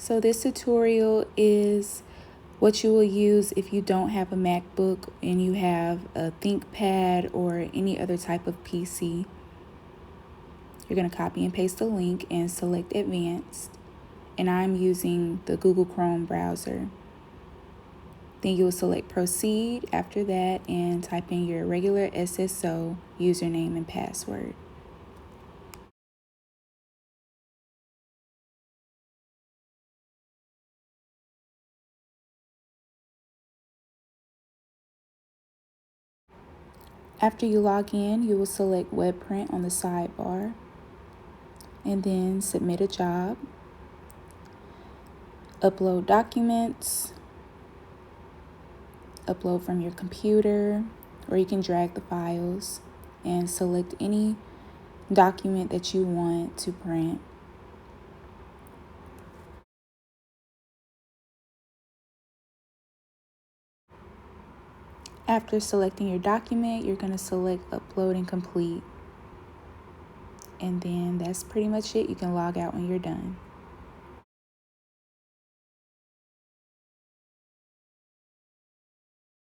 So this tutorial is what you will use if you don't have a MacBook and you have a ThinkPad or any other type of PC. You're going to copy and paste the link and select Advanced. And I'm using the Google Chrome browser. Then you will select Proceed after that and type in your regular SSO username and password. After you log in, you will select Web Print on the sidebar and then Submit a Job. Upload documents, upload from your computer, or you can drag the files and select any document that you want to print. After selecting your document, you're going to select Upload and Complete. And then that's pretty much it. You can log out when you're done.